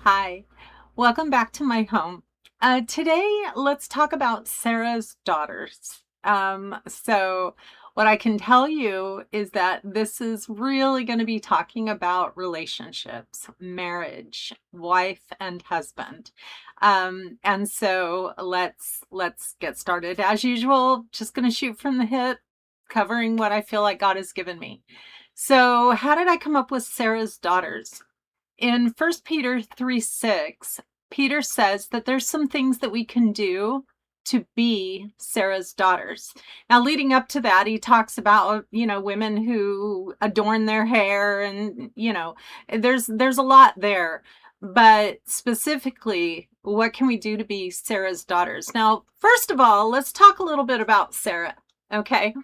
Hi, welcome back to my home. Today, let's talk about Sarah's daughters. What I can tell you is that this is really going to be talking about relationships, marriage, wife and husband. Let's get started. As usual, just going to shoot from the hip, covering what I feel like God has given me. So, how did I come up with Sarah's daughters? In First Peter 3:6, Peter says that there's some things that we can do to be Sarah's daughters. Now, leading up to that, he talks about, women who adorn their hair and, there's a lot there. But specifically, what can we do to be Sarah's daughters? Now, first of all, let's talk a little bit about Sarah. Okay.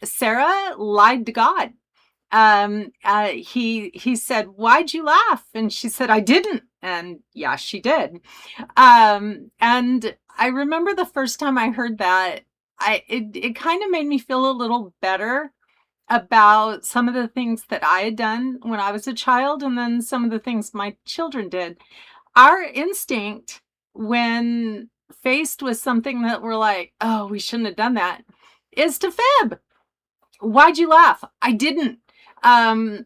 Sarah lied to God. He said, "Why'd you laugh?" And she said, "I didn't." And yeah, she did. And I remember the first time I heard that, it kind of made me feel a little better about some of the things that I had done when I was a child, and then some of the things my children did. Our instinct when faced with something that we're like, "Oh, we shouldn't have done that," is to fib. Why'd you laugh? I didn't. Um,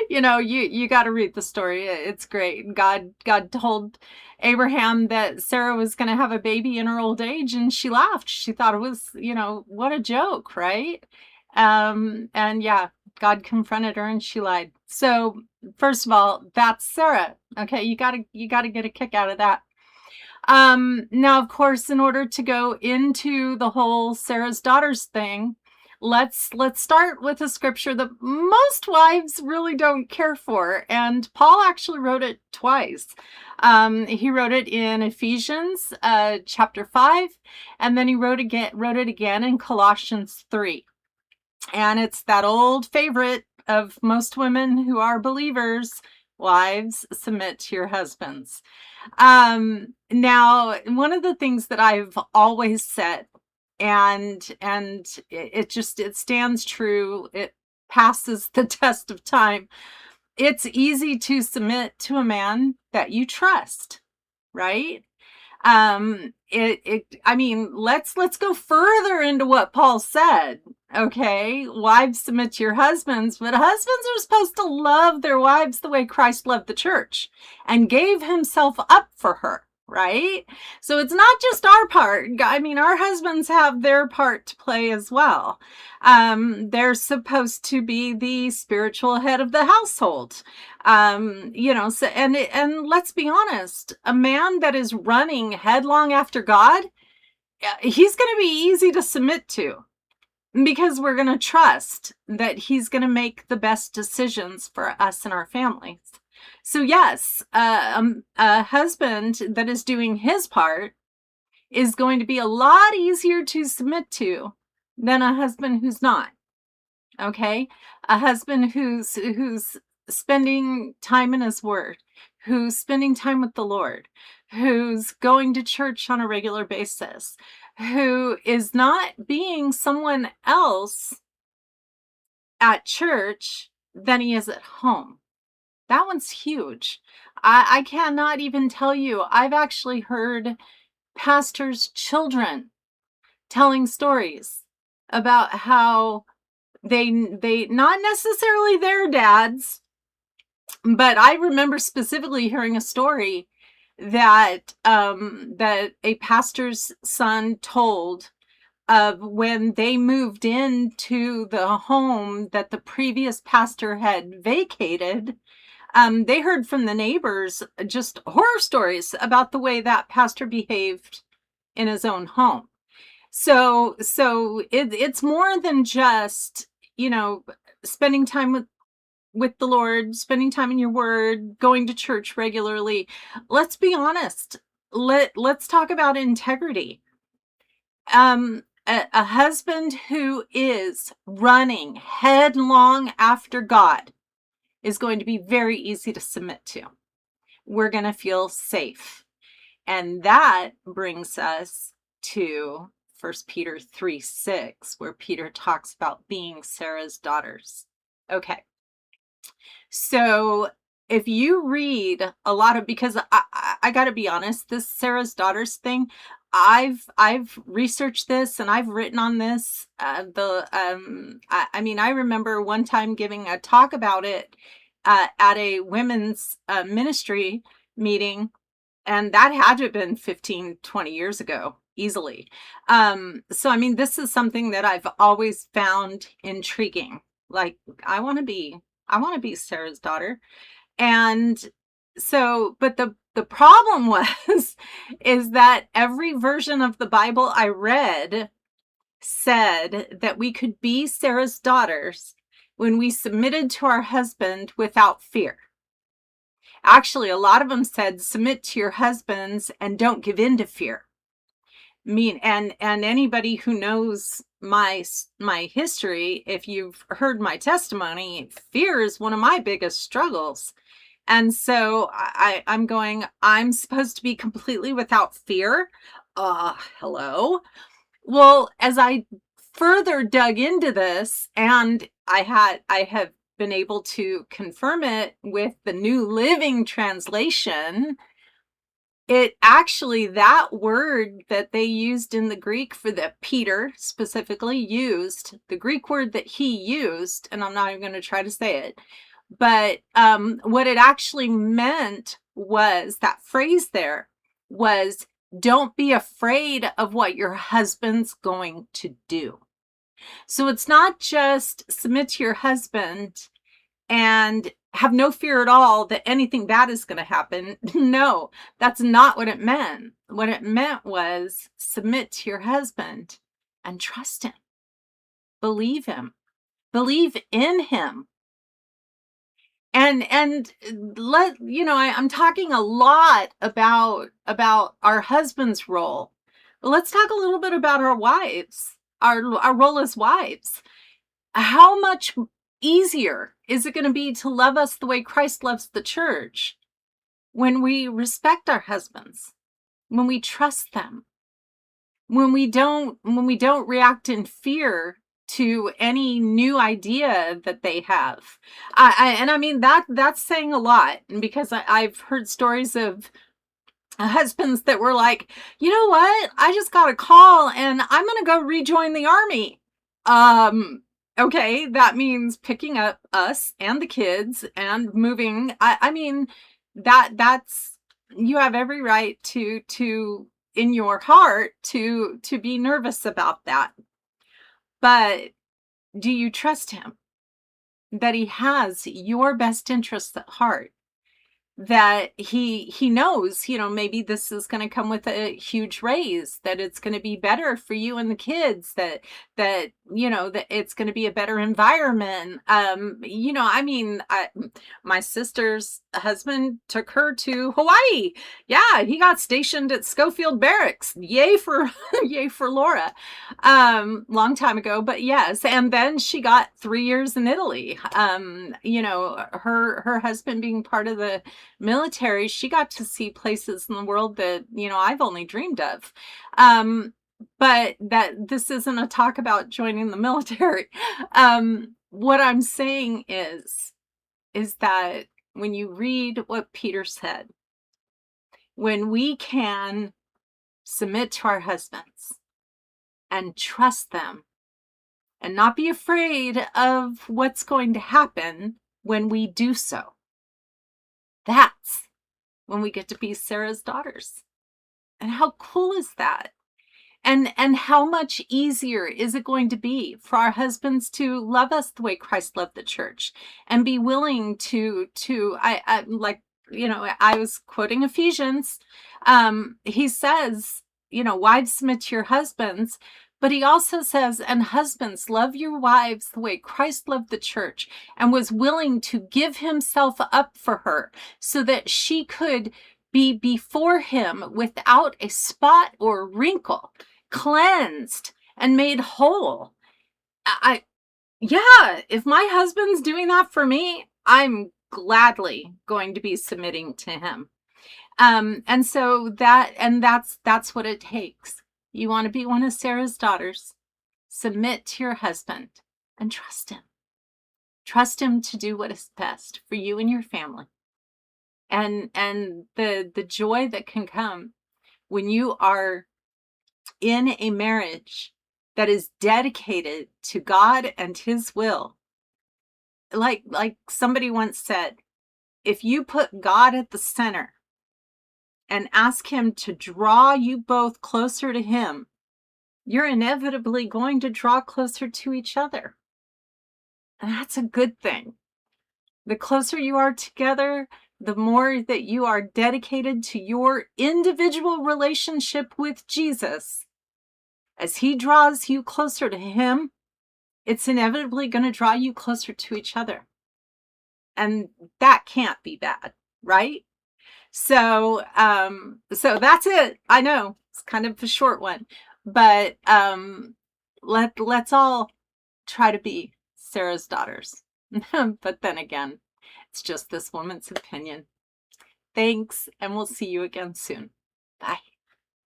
you got to read the story. It's great. God told Abraham that Sarah was going to have a baby in her old age, and she laughed. She thought it was, what a joke, right? And yeah, God confronted her, and she lied. So first of all, that's Sarah. Okay, you gotta get a kick out of that. Now, of course, in order to go into the whole Sarah's daughters thing, let's start with a scripture that most wives really don't care for, and Paul actually wrote it twice. He wrote it in Ephesians chapter 5, and then he wrote it again in Colossians 3. And it's that old favorite of most women who are believers: wives, submit to your husbands. Now, one of the things that I've always said, and it stands true, it passes the test of time. It's easy to submit to a man that you trust, right? I mean, let's go further into what Paul said. Okay, wives, submit to your husbands, but husbands are supposed to love their wives the way Christ loved the church and gave himself up for her, right? So it's not just our part. I mean, our husbands have their part to play as well. They're supposed to be the spiritual head of the household. And let's be honest, a man that is running headlong after God, he's going to be easy to submit to, because we're going to trust that he's going to make the best decisions for us and our families. So yes, a husband that is doing his part is going to be a lot easier to submit to than a husband who's not. Okay, a husband who's spending time in his word, who's spending time with the Lord, who's going to church on a regular basis, who is not being someone else at church than he is at home. That one's huge. I cannot even tell you. I've actually heard pastors' children telling stories about how they not necessarily their dads, but I remember specifically hearing a story that a pastor's son told of when they moved into the home that the previous pastor had vacated. They heard from the neighbors just horror stories about the way that pastor behaved in his own home. It's more than just, spending time with the Lord, spending time in your word, going to church regularly. Let's be honest. Let's talk about integrity. A husband who is running headlong after God is going to be very easy to submit to. We're going to feel safe. And that brings us to 1 Peter 3:6, where Peter talks about being Sarah's daughters. Okay. So if you read a lot of, because I got to be honest, this Sarah's Daughters thing, I've researched this and I've written on this. I mean, I remember one time giving a talk about it at a women's ministry meeting, and that had to have been 15, 20 years ago, easily. So I mean, this is something that I've always found intriguing. Like, I want to be Sarah's daughter. And so, but the problem was is that every version of the Bible I read said that we could be Sarah's daughters when we submitted to our husband without fear. Actually, a lot of them said submit to your husbands and don't give in to fear. And anybody who knows my history, if you've heard my testimony, fear is one of my biggest struggles. And so I'm going, I'm supposed to be completely without fear. Hello. Well, as I further dug into this, and I have been able to confirm it with the New Living Translation, it actually, that word that they used in the Greek for that Peter specifically used, the Greek word that he used, and I'm not even going to try to say it, but what it actually meant was, that phrase there was, don't be afraid of what your husband's going to do. So it's not just submit to your husband and have no fear at all that anything bad is going to happen. No, that's not what it meant. What it meant was submit to your husband and trust him. Believe him. Believe in him. And I'm talking a lot about our husband's role. Let's talk a little bit about our wives, our role as wives. How much easier is it going to be to love us the way Christ loves the church when we respect our husbands, when we trust them, when we don't react in fear to any new idea that they have? I mean, that's saying a lot, because I've heard stories of husbands that were like, you know what, I just got a call and I'm gonna go rejoin the army. Okay, that means picking up us and the kids and moving. I mean, that's, you have every right to in your heart to be nervous about that. But do you trust him that he has your best interests at heart? That he knows, maybe this is going to come with a huge raise, that it's going to be better for you and the kids, that that it's going to be a better environment. I mean, my sister's husband took her to Hawaii. Yeah, he got stationed at Schofield Barracks. Yay for yay for Laura. Long time ago, but yes. And then she got 3 years in Italy. Her husband being part of the military, she got to see places in the world that I've only dreamed of. But that this isn't a talk about joining the military. What I'm saying is that when you read what Peter said, when we can submit to our husbands and trust them and not be afraid of what's going to happen when we do so, that's when we get to be Sarah's daughters. And how cool is that? And how much easier is it going to be for our husbands to love us the way Christ loved the church, and be willing to I like, I was quoting Ephesians. He says, wives, submit to your husbands. But he also says, and husbands, love your wives the way Christ loved the church and was willing to give himself up for her, so that she could be before him without a spot or wrinkle, cleansed and made whole. Yeah, if my husband's doing that for me, I'm gladly going to be submitting to him. And so that's what it takes. You want to be one of Sarah's daughters, submit to your husband and trust him. Trust him to do what is best for you and your family. and the joy that can come when you are in a marriage that is dedicated to God and his will. Like somebody once said, if you put God at the center and ask him to draw you both closer to him, you're inevitably going to draw closer to each other. And that's a good thing. The closer you are together, the more that you are dedicated to your individual relationship with Jesus. As he draws you closer to him, it's inevitably going to draw you closer to each other. And that can't be bad, right? So that's it. I know it's kind of a short one, but let's all try to be Sarah's daughters. But then again, it's just this woman's opinion. Thanks, and we'll see you again soon. Bye.